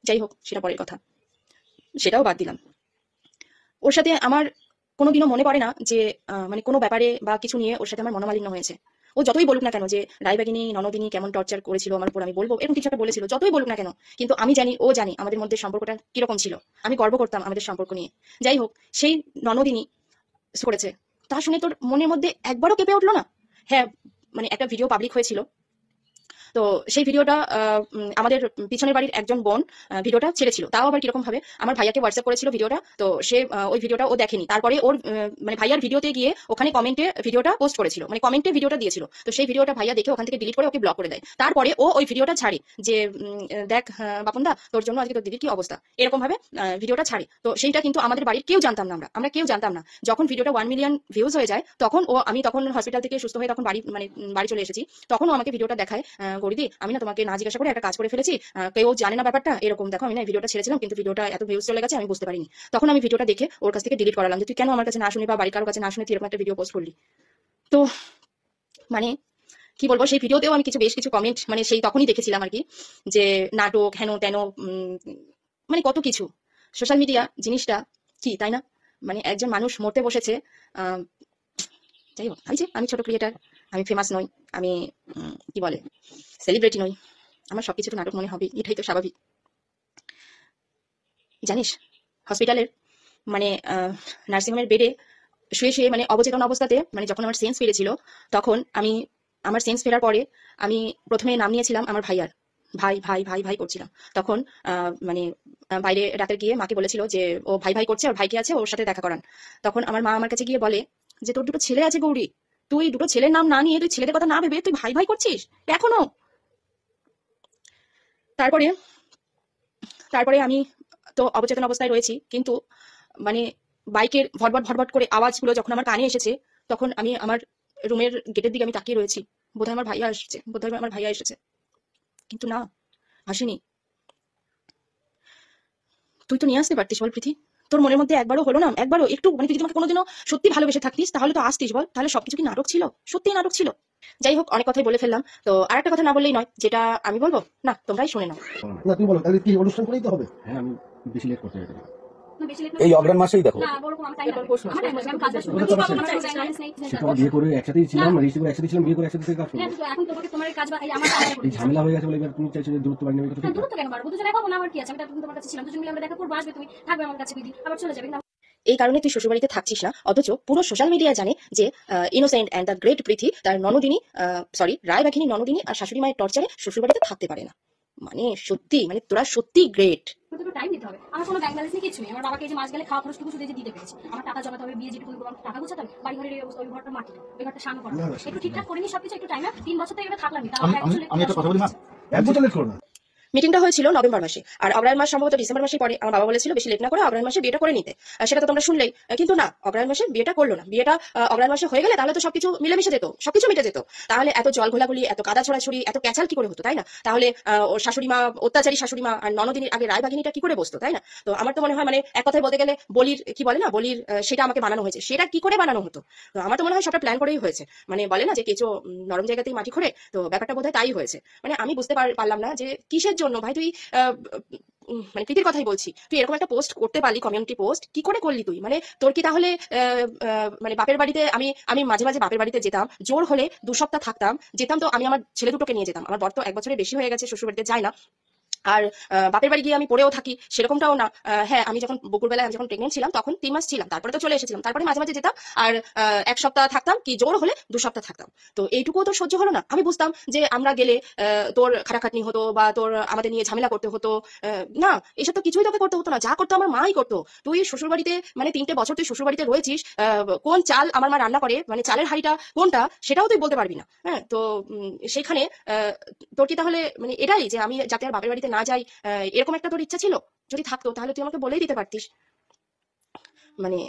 যাই হোক, সেটা পরের কথা, সেটাও বাদ দিলাম। ওর সাথে আমার কোনোদিনও মনে পড়ে না যে মানে কোনো ব্যাপারে বা কিছু নিয়ে ওর সাথে আমার মনোমালিন্য হয়েছে। ও যতই বলুক না কেন যে রায়বাগিনী ননদিনী কেমন টর্চার করেছিল আমার উপর, আমি বলবো এরকম কিছু একটা বলেছিল, যতই বলুক না কেন, কিন্তু আমি জানি, ও জানি আমাদের মধ্যে সম্পর্কটা কিরকম ছিল। আমি গর্ব করতাম আমাদের সম্পর্ক নিয়ে। যাই হোক, সেই ননদিনী করেছে, তা শুনে তোর মনের মধ্যে একবারও কেঁপে উঠলো না? হ্যাঁ, মানে একটা ভিডিও পাবলিক হয়েছিল, তো সেই ভিডিওটা আমাদের পিছনের বাড়ির একজন বোন ভিডিওটা ছেড়েছিল, তাও আবার কিরকম ভাবে আমার ভাইয়াকে হোয়াটসঅ্যাপ করেছিল ভিডিওটা, তো সে ওই ভিডিওটা ও দেখেনি, তারপরে ওর মানে ভাইয়ার ভিডিওতে গিয়ে ওখানে কমেন্টে ভিডিওটা পোস্ট করেছিল, মানে কমেন্টে ভিডিওটা দিয়েছিল, তো সেই ভিডিওটা ভাইয়া দেখে ওখান থেকে ডিলিট করে ওকে ব্লক করে দেয়। তারপরে ও ওই ভিডিওটা ছাড়ে যে দেখ বাপনদা, তোর জন্য আজকে তোর দিদির কি অবস্থা, এরকম ভাবে ভিডিওটা ছাড়ে। তো সেইটা কিন্তু আমাদের বাড়ির কেউ জানতাম না, আমরা কেউ জানতাম না। যখন ভিডিওটা 1 মিলিয়ন ভিউজ হয়ে যায়, তখন আমি তখন হসপিটাল থেকে সুস্থ হয়ে তখন বাড়ি মানে বাড়ি চলে এসেছি, তখন ও আমাকে ভিডিওটা দেখায়, গরিদি আমি না তোমাকে না জিজ্ঞাসা করে একটা কাজ করে ফেলেছি, কেউ জানে না ব্যাপারটা, এরকম দেখো আমি না ভিডিওটা ছেড়েছিলাম কিন্তু ভিডিওটা এত ভিউজ চলে গেছে আমি বুঝতে পারিনি। তখন আমি ভিডিওটা দেখে ওর কাছ থেকে ডিলিট করালাম যে তুই কেন আমার কাছে না শুনে বা বাড়ির কারোর কাছে না শুনে তুই এরকম একটা ভিডিও পোস্ট করলি। তো মানে কি বলবো, সেই ভিডিওতেও আমি বেশ কিছু কমেন্ট মানে সেই তখনই দেখেছিলাম আর কি, যে নাটক হেন তেন, মানে কত কিছু। সোশ্যাল মিডিয়া জিনিসটা কি, তাই না? মানে একজন মানুষ মরতে বসেছে, আহ যাই হোক, আমি ছোট ক্রিয়েটার, আমি ফেমাস নই, আমি কি বলে সেলিব্রিটি নই, আমার সবকিছু তো নাটক মনে হবে, এটাই তো স্বাভাবিক। জানিস, হসপিটালের মানে নার্সিংহোমের বেডে শুয়ে শুয়ে মানে অবচেতন অবস্থাতে, মানে যখন আমার সেন্স ফিরেছিল, তখন আমার সেন্স ফেরার পরে আমি প্রথমে নাম নিয়েছিলাম আমার ভাইয়ার, ভাই ভাই ভাই ভাই করছিলাম। তখন মানে বাইরে রাতে গিয়ে মাকে বলেছিল যে ও ভাই ভাই করছে, ওর ভাইকে আছে, ওর সাথে দেখা করান। তখন আমার মা আমার কাছে গিয়ে বলে যে তোর দুটো ছেলে আছে গৌরী, তুই দুটো ছেলের নাম না নিয়ে, তুই ছেলেদের কথা না ভেবে তুই ভাই ভাই করছিস এখনো। তারপরে তারপরে আমি তো অবচেতন অবস্থায় রয়েছি, কিন্তু মানে বাইকের ভটভট ভটভট করে আওয়াজগুলো যখন আমার কানে এসেছে, তখন আমি আমার রুমের গেটের দিকে আমি তাকিয়ে রয়েছি, বোধহয় আমার ভাইয়া এসেছে, বোধহয় আমার ভাইয়া এসেছে, কিন্তু না, আসেনি। তুই তো নিয়ে আসতে পারতিস বল প্রীতি, তোর মনের মধ্যে একবারও হলো না, একবারও একটু, মানে তুই যদি আমাকে কোনোদিনও সত্যি ভালোবেসে থাকতিস তাহলে তো আসতিস বল, তাহলে সবকিছু কি নাটক ছিল? সত্যিই নাটক ছিল। যাই হোক, অনেক কথাই বলে ফেললাম, তো আর একটা কথা না বললেই নয়, যেটা আমি বলবো না, তোমরাই শুনে নাও। না তুমি বলো, তাহলে কি অনুষ্ঠান করেই তো হবে? হ্যাঁ, আমি বেশি লেট করতে চাই না। এই অগ্রাণ মাসেই দেখো। সেটা বিয়ে করে একসাথেই ছিলাম, রেজিস্ট্রি করে একসাথে ছিলাম, বিয়ে করে একসাথে থেকে কাজ করবো। এখন তোমাকে তোমার কাজ বা আমার এই ঝামেলা হয়ে গেছে বলে এবার তুমি চাইছো যে দূরত্ব বাড়িয়ে নেবে, কথা দূরত্ব কেন বাড়বো? দুজন দেখা হবো না, আমার কি আছে? আমি তোমার কাছে ছিলাম, দুজন মিলে আমরা দেখা করবো, আসবে তুমি, থাকবে আমার কাছে বিধি, আবার চলে যাবে। এই কারণে তুই শ্বশুরবাড়িতে থাকছিস না, অথচ পুরো সোশ্যাল মিডিয়া জানে যে ইনোসেন্ট অ্যান্ড দ্য গ্রেট পৃথি তার ননদিনী, সরি রায়বাঘিনী ননদিনী আর শাশুড়ি মায়ের টর্চারে শ্বশুরবাড়িতে থাকতে পারে না। মানে সত্যি, মানে তোরা সত্যি গ্রেট। টাইম দিতে হবে, আমার কোনো ব্যাংক ব্যালেন্স নেই, কিছু নেই। আমার বাবাকে যে মাস গেলে খাওয়া খরচটুকু শুধু দিতে পেরেছি, আমার টাকা জমাতে হবে, বিয়ে যেটুকু টাকা গোছাতে হবে, বাড়ি ঘরের এই অবস্থা, ওই ঘরটা মাটি, ওই ঘরটা সামনে করা, একটু ঠিকঠাক করে নি সবকিছু, একটু টাইমে 3 বছর থেকে থাকলাম। আমি একটা কথা বলি মা, এক বছর লেট করো না। মিটিংটা হয়েছিল নভেম্বর মাসে, আর অগ্রহায়ণ মাস সম্ভবত ডিসেম্বর মাসে পরে। আমার বাবা বলেছিল বেশি লেট না করে অগ্রহায়ণ মাসে বিয়েটা করে নিতে, সেটা তো তোমরা শুনলেই। কিন্তু না, অগ্রহায়ণ মাসে বিয়েটা করলো না। বিয়েটা অগ্রহায়ণ মাসে হয়ে গেলে তাহলে তো সবকিছু মিলেমিশে যেত, সবকিছু মিটে যেত। তাহলে এত জল ঘোলাগুলি, এত কাদা ছড়াছড়ি, এত ক্যাচাল কি করে হতো, তাই না? তাহলে ওর শাশুড়ি মা, অত্যাচারী শাশুড়ি মা আর ননদিনীর আগে রায়বাঘিনীটা কি করে বসতো, তাই না? তো আমার তো মনে হয়, মানে এক কথায় বলতে গেলে বলির কি বলে না, বলির সেটা আমাকে বানানো হয়েছে, সেটা কি করে বানানো হতো? তো আমার তো মনে হয় সবটা প্ল্যান করেই হয়েছে। মানে বলে না যে কেঁচো নরম জায়গাতেই মাটি খোঁড়ে, তো ব্যাপারটা বোধহয় তাই হয়েছে। মানে আমি বুঝতে পারলাম না যে কিসের জন্য ভাই তুই মানে প্রীতির কথাই বলছি, তুই এরকম একটা পোস্ট করতে পারলি, কমিউনিটি পোস্ট কি করে করলি তুই? মানে তোর কি তাহলে মানে বাপের বাড়িতে, আমি মাঝে মাঝে বাপের বাড়িতে যেতাম, জোর হলে 2 সপ্তাহ থাকতাম, যেতাম তো আমি আমার ছেলে দুটোকে নিয়ে যেতাম। আমার বর তো 1 বছরের বেশি হয়ে গেছে, শ্বশুর বাড়িতে যায় না। আর বাপের বাড়ি গিয়ে আমি পড়েও থাকি সেরকমটাও না। হ্যাঁ, আমি যখন বকুড়বেলায় আমি যখন প্রেগনেন্ট ছিলাম তখন 3 মাস ছিলাম, তারপরে তো চলে এসেছিলাম, তারপরে মাঝে মাঝে যেতাম। আর 1 সপ্তাহ থাকতাম, কি জোর হলে 2 সপ্তাহ থাকতাম। তো এইটুকুও তো সহ্য হলো না। আমি বুঝতাম যে আমরা গেলে তোর খাটাখাটনি হতো বা তোর আমাদের নিয়ে ঝামেলা করতে হতো। না, এসব তো কিছুই তোকে করতে হতো না, যা করতো আমার মাই করতো। তুই শ্বশুর বাড়িতে মানে 3টে বছর তুই শ্বশুর বাড়িতে রয়েছিস, কোন চাল আমার মা রান্না করে, মানে চালের হাঁড়িটা কোনটা সেটাও তুই বলতে পারবি না। হ্যাঁ, তো সেখানে তোর কি তাহলে মানে এটাই যে আমি যাতে আর বাপের বাড়িতে না যাই, এরকম একটা তোর ইচ্ছা ছিল? যদি থাকতো তাহলে তুই আমাকে বলেই দিতে পারতিস। মানে